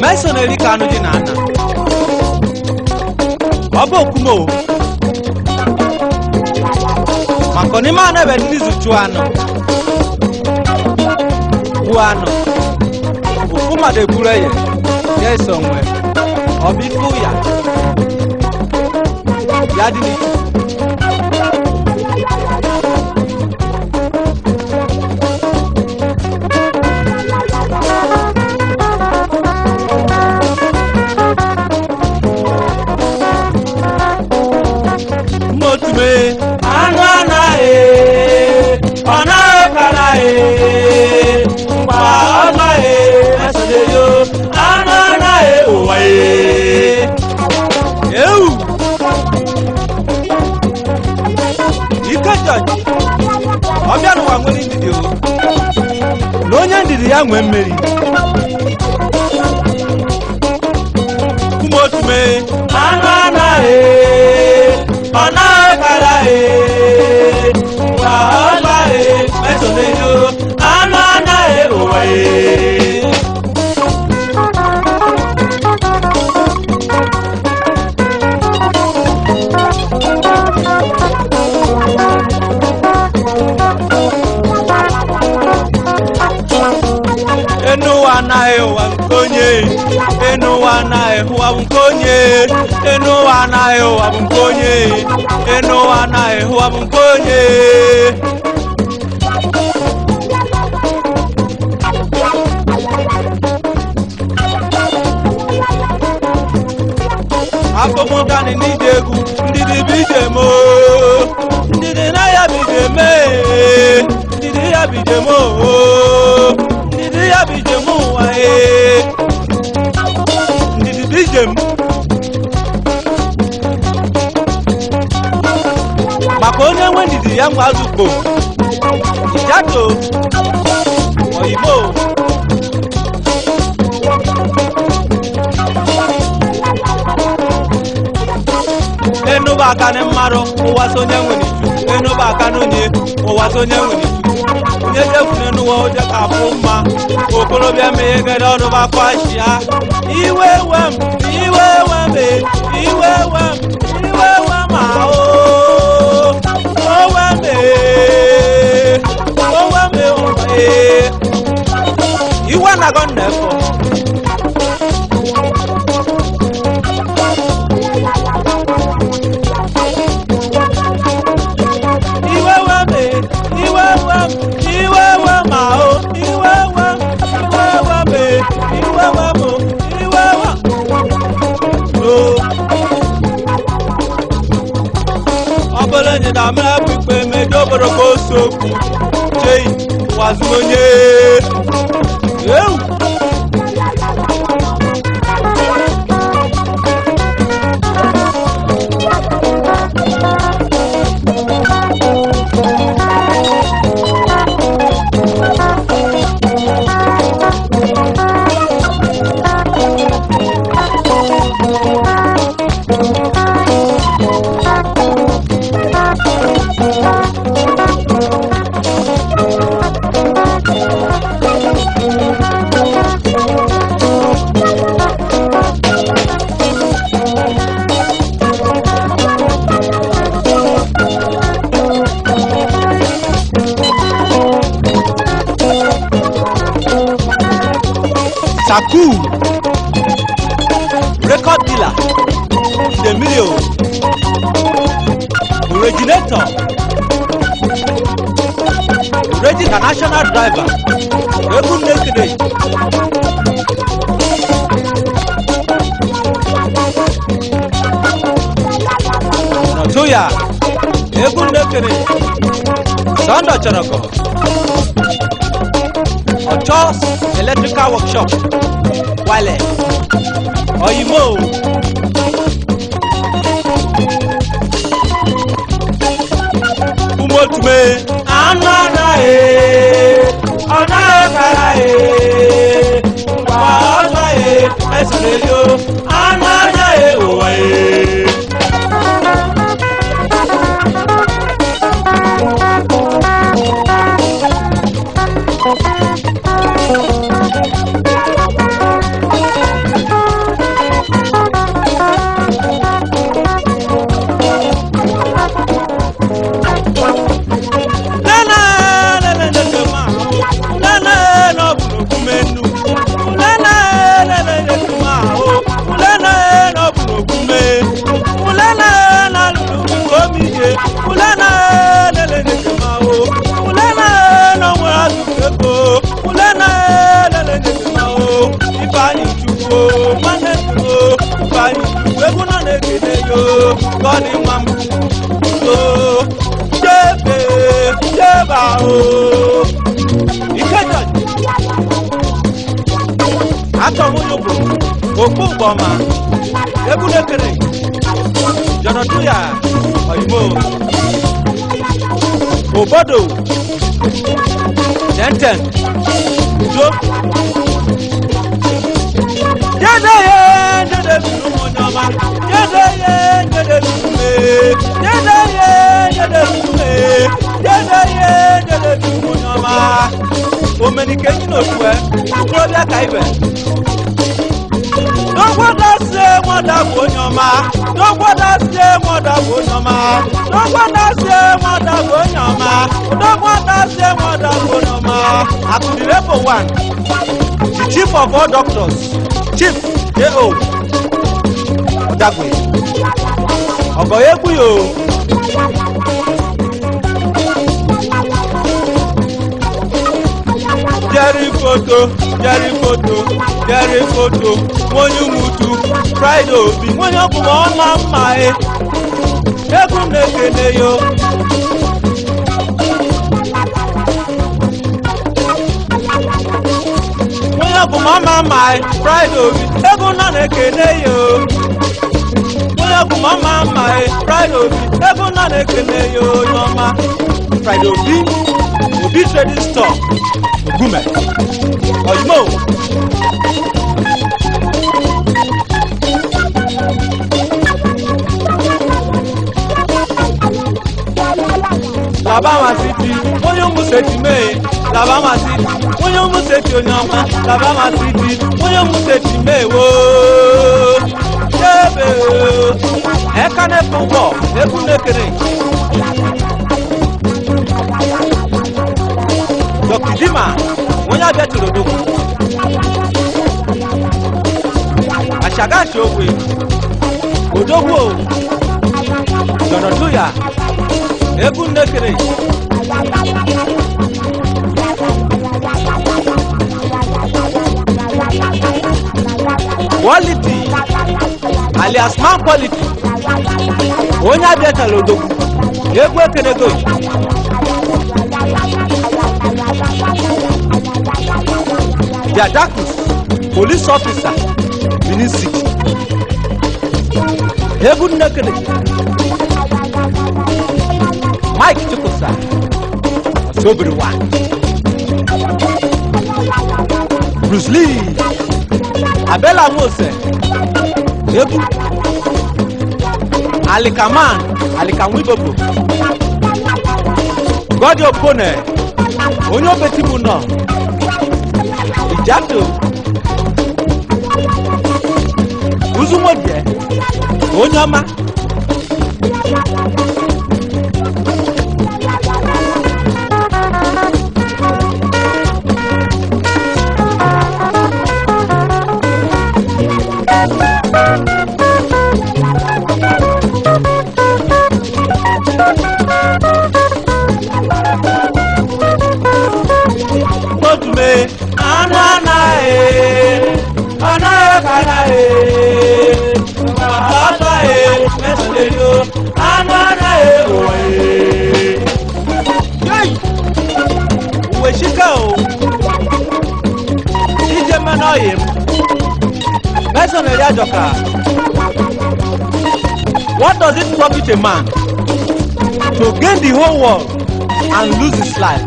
Mason Erika anu di nana obo kumo makoni mana be nizu chuano buano ukuma de bureye yeso nwe obifu ya yadini Obianu wa nwere ndidi o. N'onye ndidi ya nwe mmeri. Kumotume anu anaghị ọ na-ekaraghị wa ọlaghị mesoneyo anu anaghị ụwa anaghị ụwa nkonye enu ụwa anaghị ụwa nkonye enu ụwa anaghị ụwa nkonye enu ụwa anaghị ụwa nkonye akọmụgani n'ije egwu ndidi bije mo ndidi na ya bije me ndidi ya bije mo ndidi ya bije mo ndidi bije m maka onye nwe ndidi ya nwe azụkpo ijato oyibo enuba aka ni mmadụ ụwa sonye nwe n'iju enuba aka n'onye ụwa sonye nwe n'iju onye jefune n'ụwa oje ka bụ mma okorobịa meghe gede ọnụ bakwashia iwe wem iwe wem iwe wem iwe wem ahụ owem owem iwe na-agọ nnefọ ọbụlenye na mepikpe medo obodo ka o sokwu chei wazuonye ewu Shaku record dealer the million originator Regi international driver Egun Nekede Toya Egun Nekede Sando Choroko Ochos electrical workshop Wale Oyimo Umotume Anana Ona kara Wa Esaleyo Anana owae Obama, Egun Nekede, Jonatuya, Oyimo, Obodo, Denten, Jo, Jadeye, Jade Monyama, Jadeye, Jade Mume, Jadeye, Jade Mume, Jadeye, Jade Monyama, Omenike Notwe, Claudia Kaibe. Don't want to say what I want your ma. Don't want to say what I want your ma. Don't want to say what I want your ma. Don't want to say what I want your ma. I could be level one. The chief of all doctors, Chief J.O. Odagwe. Ogoyebuyo. Jerry photo, Monyu Mutu, Pride Obi, Monyu Mama, Egun Nekede yo. Monyu Mama, Pride Obi, Egun Nekede yo. Monyu Mama, Pride Obi, Egun Nekede yo. Yoma, Pride Obi trading store, Ogume, Oyimo. Labama City, Monyo Museti me, Labama City, Monyo Museti Onyama, Labama City, Monyo Museti me, wo. Jebe, Ekane Pongo, Egun Nekede. Dr. Dima, Monya Betu Lodoku. Ashagashi Ogwe, Odogwo, Jonatuya. Egun Nekede. Quality alias man quality. Onya Beta Lodoku. Egwu Ekenego. Jadakus, police officer, Benin City. Egun Nekede. Mike Chukwusa, Sobriwa, Bruce Lee, Abela Mose, Ebu, Alikaman, Alikamwibobo, God Opone, Onyo Betibuno, Ijato, Uzumodye, Onyama. Question area joka. What does it profit a man to gain the whole world and lose his life?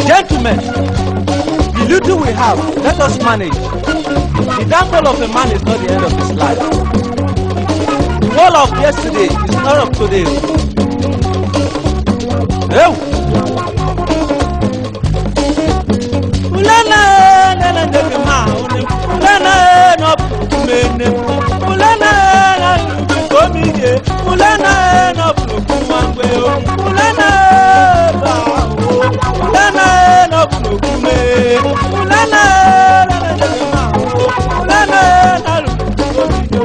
Gentlemen, the little we have, let us manage. The downfall of a man is not the end of his life. The wall of yesterday is not of today. Hey! Ulana na ndeke ma ulana no kumene ulana na komije ulana no kumangwe ulana ba ulana no kume ulana na ndeke ma ulana na komije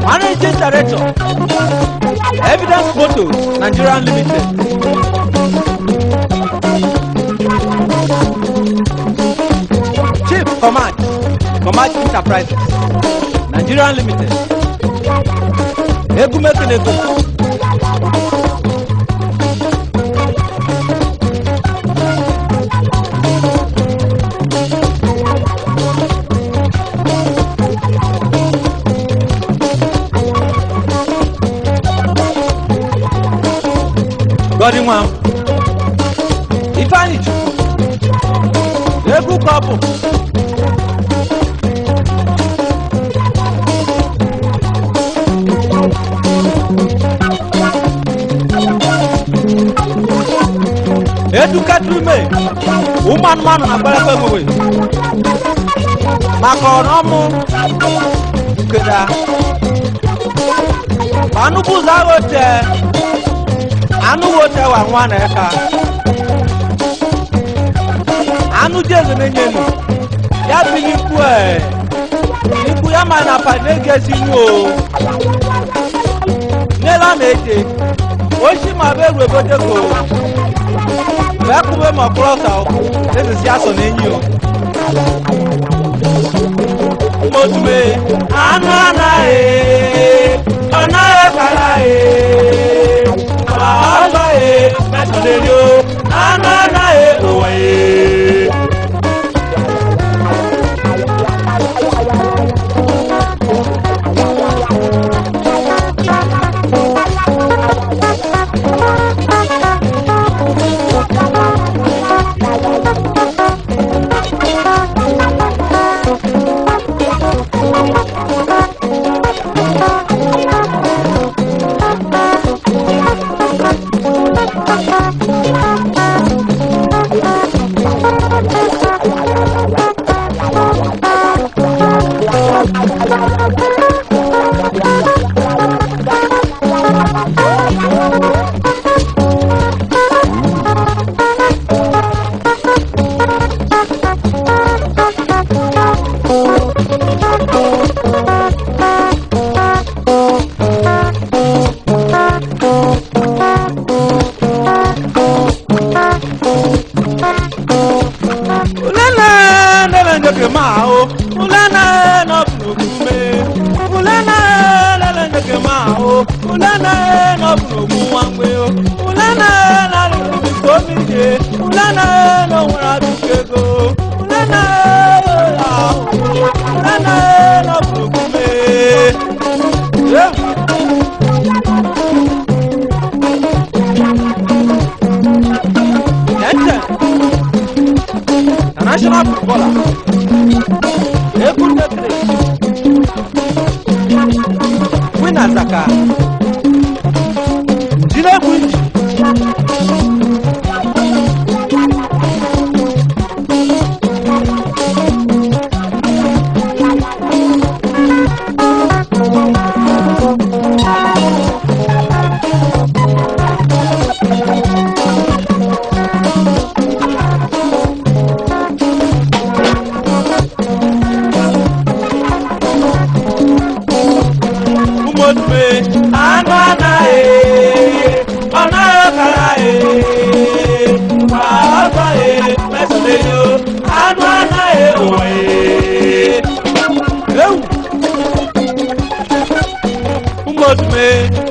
Managing Director, Evidence Photos, Nigeria Limited. Chief Command Enterprises, Nigeria Limited. Egumekinego. Godinwa Ifeanyi Chukwu Egwu Kọpụ Edukatume ụmụ anụmanụ na gbara egbewe maka ọnọmụ nkeda anụbụ ụzọ aghọte anu wote wa nwana eka anu jesu n'enyenu ya bili ikwu ya ma na pa n'egezi nu o n'ela na-eje oshi ma be ruo bote ko bẹ́ẹ̀ kú bẹ́ẹ̀ mọ̀ kúrọ́sà o lẹ́sìn sí aṣọ lẹ́yìn o. mo tún bẹ́ẹ̀ àánú àná ọ̀nà ẹ̀kára ọ̀ọ́gbà mẹ́sàn-án lè rí o àánú àná òwò national footballer Ekundetre Winner Zaka Jinegwinji me